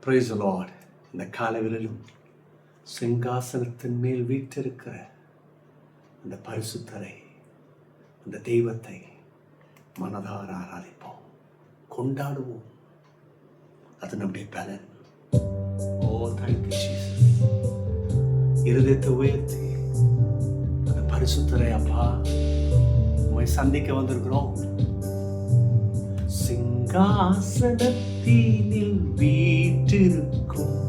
Praise the Lord. இந்த காலவெளியிலும் சிங்காசனத்தின் மேல் வீற்றிருக்கிற அந்த பரிசுத்தரை, அந்த தெய்வத்தை மனதார ஆராதிப்போம், கொண்டாடுவோம். அது நம்முடைய பலன். ஓ தேங்க்யூ ஜீசஸ். இருதயத்தை உயர்த்தி அந்த பரிசுத்தரை அப்பா உம்மை சந்திக்க வந்திருக்கிறோம். சிங்காசனத்தினில் வீற்றிருக்கும்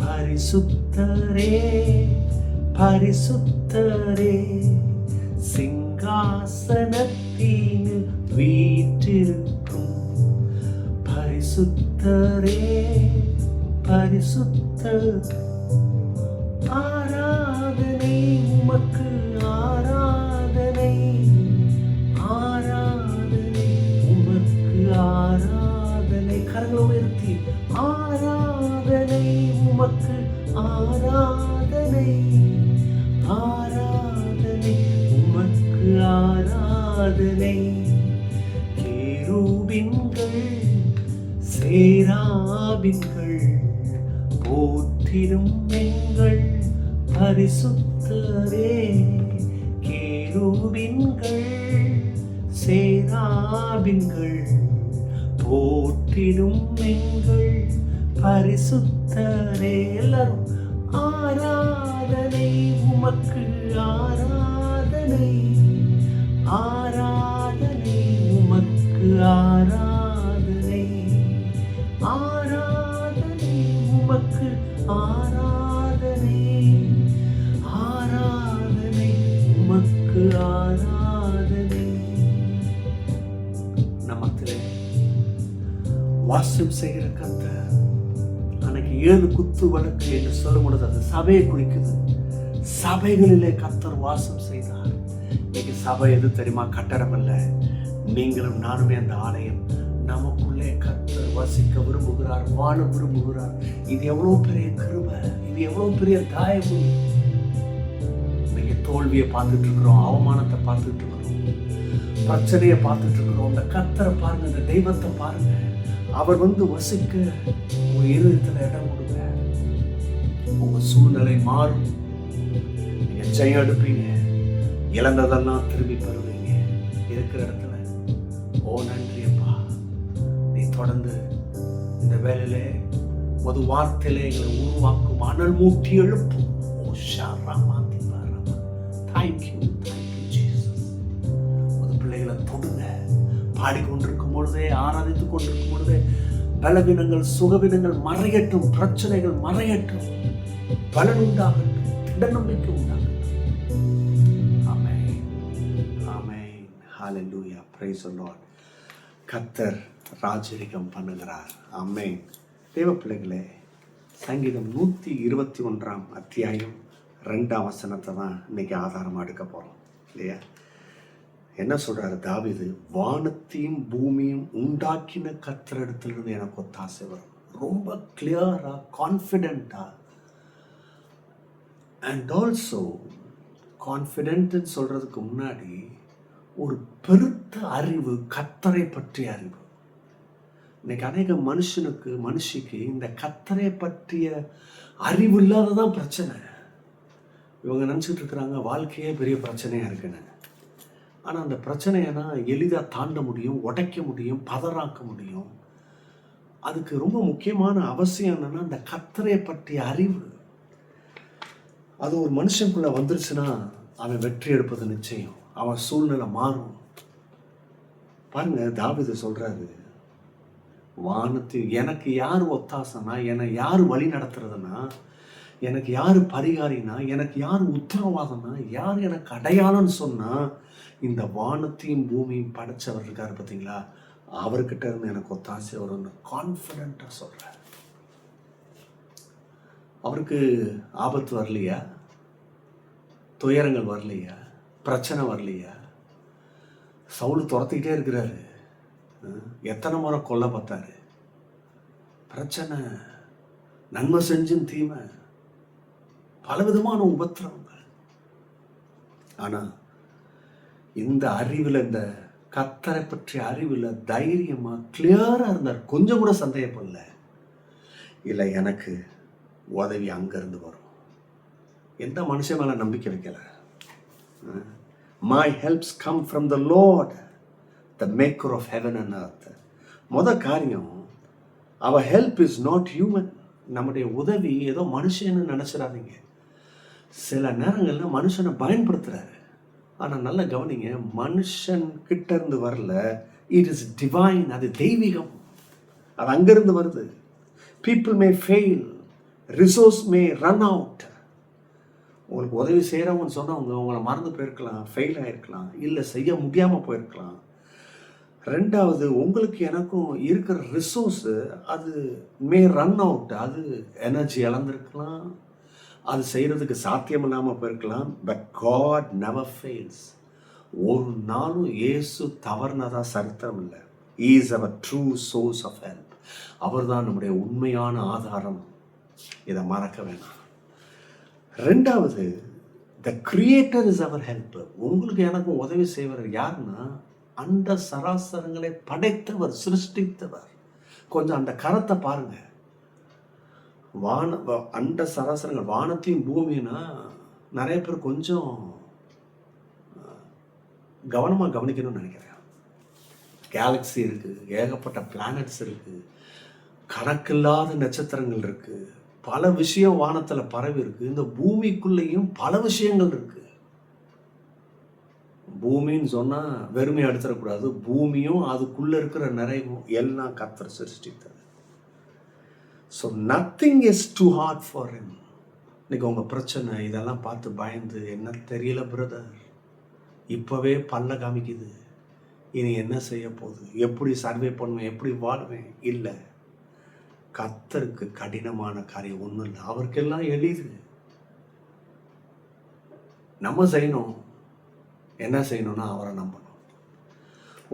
பரிசுத்தரே, பரிசுத்தரே, சிங்காசனத்தினில் வீற்றிருக்கும் பரிசுத்தரே, பரிசுத்தர். ஆராதனை உமக்கு, ஆராதனை, ஆராதனை உமக்கு, ஆராதனை. கரங்களை உயர்த்தி ஆராதனை உமக்கு, ஆராதனை, ஆராதனை உமக்கு, ஆராதனை. கேருபீன்கள் சேராபீன்கள் போற்றிடும் எங்கள் பரிசுத்தரே. கேருபீன்கள் சேராபீன்கள் போற்றிடும் எங்கள் பரிசுத்தரே. எல்லாரும் ஆராதனை உமக்கு, ஆராதனை, ஆராதனை உமக்கு, ஆராதனை, ஆராதனை உமக்கு, ஆராதனை, ஆராதனை உமக்கு, ஆராதனை. நமத்திலே வாசம் செய்கிற கர்த்தர் அன்னைக்கு 7 குத்து வழக்கு என்று சொல்லும் பொழுது அது சபையை குறிக்குது. சபைகளிலே கர்த்தர் வாசம் செய்தார். இன்னைக்கு சபை எது தெரியுமா? கட்டடம் அல்ல, நீங்களும் நானுமே அந்த ஆலயம். நமக்குள்ளே கர்த்தர் வசிக்க விரும்புகிறார், வாழ விரும்புகிறார். இது எவ்வளவு பெரிய கிருபை, இது எவ்வளவு பெரிய தயவு. இன்னைக்கு தோல்வியை பார்த்துட்டு இருக்கிறோம், அவமானத்தை பார்த்துட்டு இருக்கிறோம், பிரச்சனையை பார்த்துட்டு இருக்கிறோம். அந்த கர்த்தரை பாருங்க, அந்த தெய்வத்தை பாருங்க. அவர் வந்து வசிக்க உங்க இருதயத்துல இடம் கொடுங்க. உங்க சூழ்நிலை மாறும், நீங்க ஜெயம் எடுப்பீங்க, இழந்ததெல்லாம் திரும்பி பெறுவீங்க. இருக்கிற இடத்துல ஓ நன்றி அப்பா, நீ தொடர்ந்து இந்த வேலையிலே ஒரு வார்த்தையிலே எங்களை உருவாக்கும், அனல் மூட்டி எழுப்பும். ஓ ஷாராமா திபாராமா. Thank you, thank you Jesus. ஒரு பிள்ளைகளை தொடுங்க. பாடிக்கொண்டிருக்கும் பொழுதே, ஆராதித்துக் கொண்டிருக்கும் பொழுதே பலவீனங்கள் சுகவீனங்கள் மறையட்டும், பிரச்சனைகள் மறையட்டும், பலன் உண்டாகட்டும், திடநம்பிக்கை உண்டாகட்டும். ஆமென், ஆமென், ஹல்லேலூயா, பிரைஸ் தி லார்ட். கர்த்தர் ராஜரிகம் பண்ணுகிறார். ஆமென். தேவ பிள்ளைகளே, சங்கீதம் 121 அத்தியாயம் 2 வசனத்தை தான் இன்னைக்கு ஆதாரமாக எடுக்க போகிறோம் இல்லையா? என்ன சொல்றாரு தாவீது? வானத்தையும் பூமியும் உண்டாக்கின கர்த்தரிடத்திலிருந்து எனக்கு ஒத்தாசை வரும். ரொம்ப கிளியரா, கான்ஃபிடென்ட்டா. அண்ட் ஆல்சோ கான்ஃபிடென்ட் சொல்றதுக்கு முன்னாடி ஒரு பெருத்த அறிவு, கர்த்தரை பற்றிய அறிவு. இன்னைக்கு அநேக மனுஷிக்கு இந்த கர்த்தரை பற்றிய அறிவு இல்லாததான் பிரச்சனை. இவங்க நினைச்சிட்டு இருக்கிறாங்க வாழ்க்கையே பெரிய பிரச்சனையா இருக்குன்னு. ஆனால் அந்த பிரச்சனையை எளிதாக தாண்ட முடியும், உடைக்க முடியும், பதறாக்க முடியும். அதுக்கு ரொம்ப முக்கியமான அவசியம் என்னன்னா அந்த கர்த்தரை பற்றிய அறிவு. அது ஒரு மனுஷனுக்குள்ள வந்துருச்சுன்னா அவன் வெற்றி எடுப்பது நிச்சயம். அவன் சூழ்நிலை மாறும். பாருங்க, தாவீது சொல்றாரு, வானத்தில் எனக்கு யார் ஒத்தாசனா, என்னை யார் வழி நடத்துறதுன்னா, எனக்கு யார் பரிகாரினா, எனக்கு யார் உத்தரவாதம்னா, யார் எனக்கு அடையாளம்னு சொன்னா, இந்த வானத்தையும் பூமியும் படைச்சவர் இருக்காரு பார்த்தீங்களா, அவர்கிட்ட இருந்து எனக்கு ஒத்தாசை வரும்னு கான்ஃபிடென்ட்டா சொல்றாரு. அவருக்கு ஆபத்து வரலையா? துயரங்கள் வரலையா? பிரச்சனை வரலையா? சவுல் துரத்திக்கிட்டே இருக்கிறாரு. எத்தனை முறை கொல்ல பார்த்தாரு. பிரச்சனை, நன்மை செஞ்சும் தீமை, பலவிதமான உபத்திரவங்கள். ஆனா இந்த அறிவில், இந்த கர்த்தரை பற்றிய அறிவில் தைரியமா கிளியரா இருந்தார். கொஞ்சம் கூட சந்தேகப்படல. இல்லை எனக்கு உதவி அங்கேருந்து வரும். எந்த மனுஷன் மேலே நம்பிக்கை வைக்கல. My helps come from the Lord the maker of heaven and earth. காரியம், அவர் ஹெல்ப் இஸ் நாட் ஹியூமன். நம்முடைய உதவி ஏதோ மனுஷன்னு நினச்சிடாதீங்க. சில நேரங்களில் மனுஷனை பயன்படுத்துகிறாரு. ஆனால் நல்லா கவனிங்க, மனுஷன் கிட்ட இருந்து வரல, இட் இஸ் டிவைன். அது தெய்வீகம், அது அங்கிருந்து வருது. பீப்புள் மே ஃபெயில், ரிசோர்ஸ் மே ரன் அவுட். உங்களுக்கு உதவி செய்கிறவங்கன்னு சொன்னவங்க உங்களை மறந்து போயிருக்கலாம், ஃபெயில் ஆகிருக்கலாம், இல்லை செய்ய முடியாமல் போயிருக்கலாம். ரெண்டாவது, உங்களுக்கு எனக்கும் இருக்கிற ரிசோர்ஸு அது மே ரன் அவுட். அது எனர்ஜி இழந்திருக்கலாம், அது செய்கிறதுக்கு சாத்தியம் இல்லாமல் போயிருக்கலாம். But God never fails. ஒரு நாளும் இயேசு தவறுனதா சரித்திரம் இல்லை. He is our true source of help. அவர் தான் நம்முடைய உண்மையான ஆதாரம். இதை மறக்க வேணாம். ரெண்டாவது, the creator is our help. உங்களுக்கு எனக்கும் உதவி செய்வர் யாருன்னா, அந்த சராசரங்களை படைத்தவர், சிருஷ்டித்தவர். கொஞ்சம் அந்த கரத்தை பாருங்க. அண்ட சராசரங்கள், வானத்தையும் பூமினா நிறைய பேர் கொஞ்சம் கவனமாக கவனிக்கணும்னு நினைக்கிறேன். கேலக்ஸி இருக்குது, ஏகப்பட்ட பிளானட்ஸ் இருக்குது, கணக்கில்லாத நட்சத்திரங்கள் இருக்குது, பல விஷயம் வானத்தில் பரவி இருக்குது. இந்த பூமிக்குள்ளேயும் பல விஷயங்கள் இருக்குது. பூமின்னு சொன்னால் வெறுமையாக எடுத்துடக்கூடாது. பூமியும் அதுக்குள்ளே இருக்கிற நிறைவும் எல்லாம் கர்த்தர் சிருஷ்டித்தது. So nothing is too hard for him. இன்னைக்கு உங்கள் பிரச்சனை இதெல்லாம் பார்த்து பயந்து, என்ன தெரியல பிரதர், இப்போவே பல்ல காமிக்குது, இனி என்ன செய்ய போகுது, எப்படி சர்வே பண்ணுவேன், எப்படி வாழ்வேன், இல்லை. கர்த்தருக்கு கடினமான காரியம் ஒன்றும் இல்லை. அவருக்கெல்லாம் எளிது. நம்ம செய்யணும், என்ன செய்யணும்னா அவரை நம்பணும்.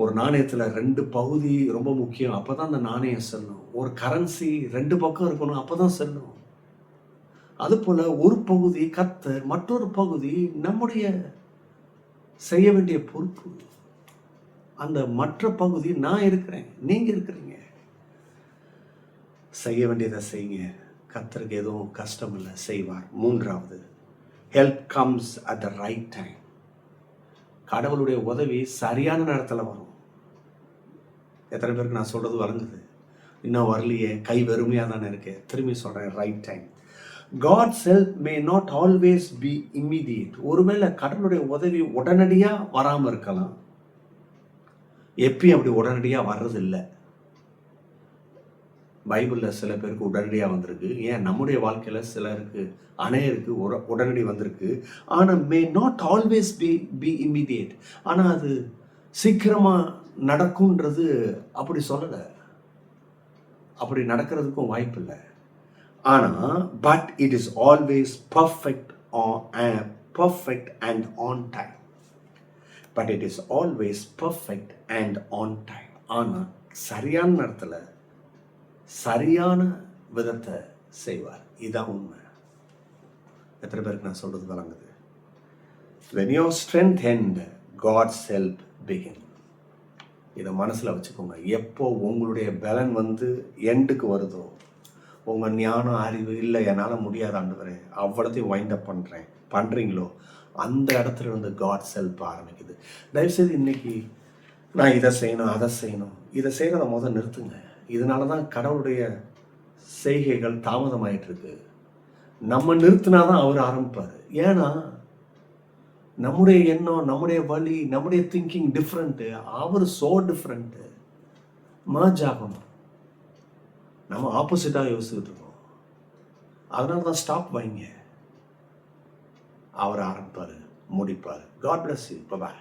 ஒரு நாணயத்தில் 2 பகுதி ரொம்ப முக்கியம், அப்போ தான் அந்த நாணயம் செல்லும். ஒரு கரன்சி 2 பக்கம் இருக்கணும், அப்போ தான் செல்லும். அதுபோல் ஒரு பகுதி கர்த்தர், மற்றொரு பகுதி நம்முடைய செய்ய வேண்டிய பொறுப்பு. அந்த மற்ற பகுதி நான் இருக்கிறேன், நீங்கள் இருக்கிறீங்க. செய்ய வேண்டியதை செய்யுங்க. கர்த்தருக்கு எதுவும் கஷ்டம் இல்லை, செய்வார். மூன்றாவது, help comes at the right time. கடவுளுடைய உதவி சரியான நேரத்தில் வரும். எத்தனை பேருக்கு நான் சொல்கிறது வழங்குது? இன்னும் வரலையே, கை வெறுமையாக தானே இருக்கு. திரும்பி சொல்கிறேன், right time. God's help may not always be immediate. ஒருவேளை கடவுளுடைய உதவி உடனடியாக வராமல் இருக்கலாம். எப்பயும் அப்படி உடனடியாக வர்றதில்லை. பைபிளில் சில பேருக்கு உடனடியாக வந்திருக்கு. ஏன் நம்முடைய வாழ்க்கையில் சிலருக்கு அநேகருக்கு உடனடி வந்திருக்கு. ஆனால் மே நாட் ஆல்வேஸ் பி இம்மீடியட். ஆனால் அது சீக்கிரமாக நடக்கும்ன்றது அப்படி சொல்லலை. அப்படி நடக்கிறதுக்கும் வாய்ப்பு இல்லை. ஆனால் but it is always perfect and on time. But it is always perfect and on time. ஆனால் சரியான நேரத்தில் சரியான விதத்தை செய்வார். இதுதான் உண்மை. எத்தனை பேருக்கு நான் சொல்றது வழங்குது? when your strength end, God's help begin. இதை மனசில் வச்சுக்கோங்க. எப்போ உங்களுடைய பலன் எண்டுக்கு வருதோ, உங்கள் ஞானம் அறிவு இல்லை என்னால் முடியாத ஆண்டவரே அவ்வளோத்தையும் வைண்ட் அப் பண்ணுறீங்களோ, அந்த இடத்துல காட்ஸ் ஹெல்ப் ஆரம்பிக்குது. தயவுசெய்து இன்னைக்கு நான் இதை செய்யணும், அதை செய்யணும், இதை செய்கிறத நிறுத்துங்க. இதனால தான் கடவுளுடைய செய்கைகள் தாமதமாயிட்டு இருக்கு. நம்ம நிறுத்தினா தான் அவர் ஆரம்பிப்பார். ஏன்னா நம்முடைய எண்ணம், நம்முடைய வழி, நம்முடைய திங்கிங் டிஃப்ரெண்ட்டு. அவர் ஸோ டிஃப்ரெண்ட்டு. மர்ஜ் ஆகணும். நம்ம ஆப்போசிட்டாக யோசிச்சுட்டு இருக்கோம். அதனால தான் ஸ்டாப் வைங்க. அவர் ஆரம்பிப்பார், முடிப்பார். God bless you. பை.